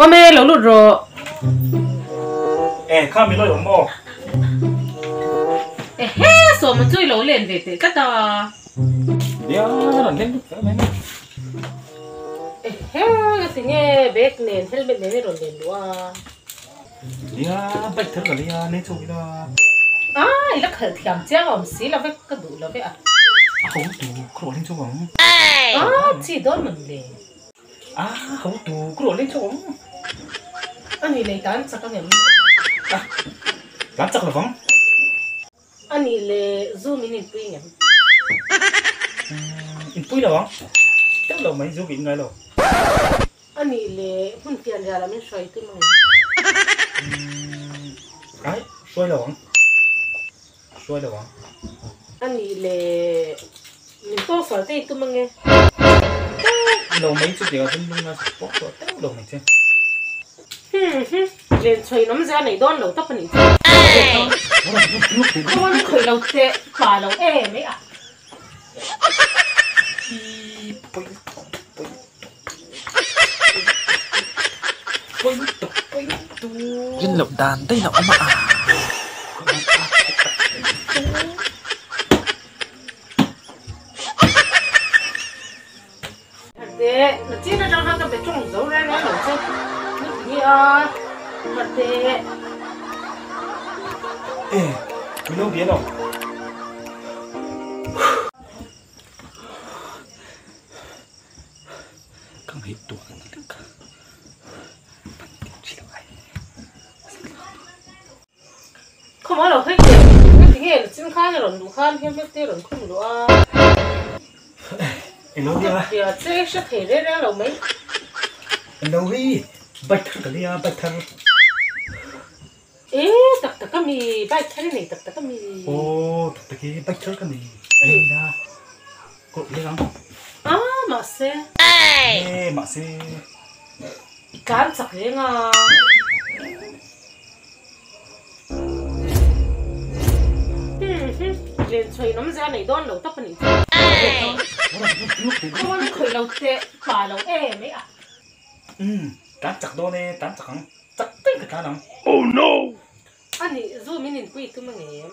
mẹ lâu lụt rồi. Khá mình nói ổn bò. Hé, số mà chui lâu lên về thế cái đó. Dạ, nó lên lên. Hé, cái gì nghe bếp nền, helmet nền rồi lên luôn. Dạ, bách thật cả đi nên chung đó. Nó khởi thiểm chắc ông xí là phải cái đủ là phải Không tù, cứ lên chung không? Chỉ đón mình đi. Không tù, cứ lên chung. Anh ấy lấy tán chắc cái gì? Tán chắc là vắng. Anh ấy lấy zoom in pui nhỉ? In pui là vắng. Chắc là mấy zoom in ngay rồi. Anh ấy lấy phun tiền ra là mình xoay tới mà. Xoay là vắng. Xoay là vắng. Anh ấy lấy mình to xoay tới tụi mình nghe. Lâu mấy chút giờ thân mình là bóc rồi, tao đầu này xem. Lên xoay nắm ra này đón lâu tóc này. Con khởi lâu tệ, bà lâu mấy à? Dân lộc đàn tay nào mà Thế, nó chỉ là trong hai cái bể trồng dấu ra nó chứ. Mà thế. Mình đâu biết đâu. Không hết tuổi nữa cả. Không có đâu hết kìa. Cái gì là xin khai rồi đủ khai thêm hết tê rồi không đủ Em đâu đi à? Thì sẽ thể đấy ra lâu mấy. Em đâu đi? Bạch thật cả đi à, bạch thật. Tắc cái mì bạch thật này, tắc cái mì. Tắc cái bạch thật cả mì. Đây ra. Cô đi không? Mà xe. Mà xe. Cán sặc đấy ngà. Lên xoay nắm ra này đón lâu tóc này. Con khởi lâu tệ, bà lâu mấy à? Tán chặt đó nè, tán chặt không? Chặt tên cái cá nóng. Oh no! Anh ấy dù mình nhìn quỷ tụi mình em.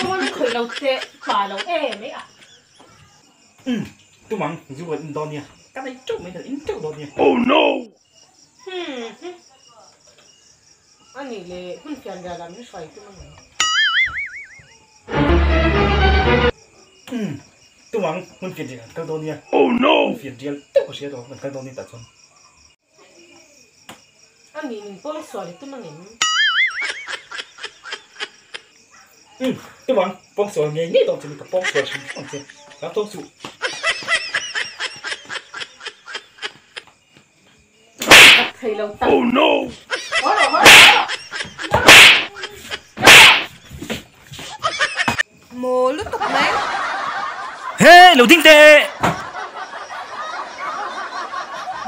Con khởi lâu tệ, bà lâu mấy à? Tụi mình dù ở đó nè. Cái này chút mấy là in chút đó nè. Oh no! Anh ấy lấy phun tiền ra làm cái xoay tụi mình. Tụi mình phiền gì cái đó nè. Oh no! Phiền gì tất cả sự đó mình cái đó nè tại sao? Anh ấy mình bớt xoay tụi mình em. Tụi mình bớt xoay nghe nghe đó chỉ mình cái bớt xoay không chứ. Làm tốt sự. Thầy lâu tặng. Oh no! Mồ lúc tục mấy. Hey, Lục Thiên Tề.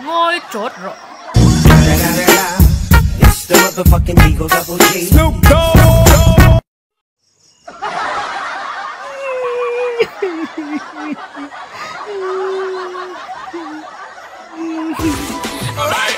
Ngồi chốt rồi. It's the motherfucking Eagle Double G. Snoop Dogg! Alright,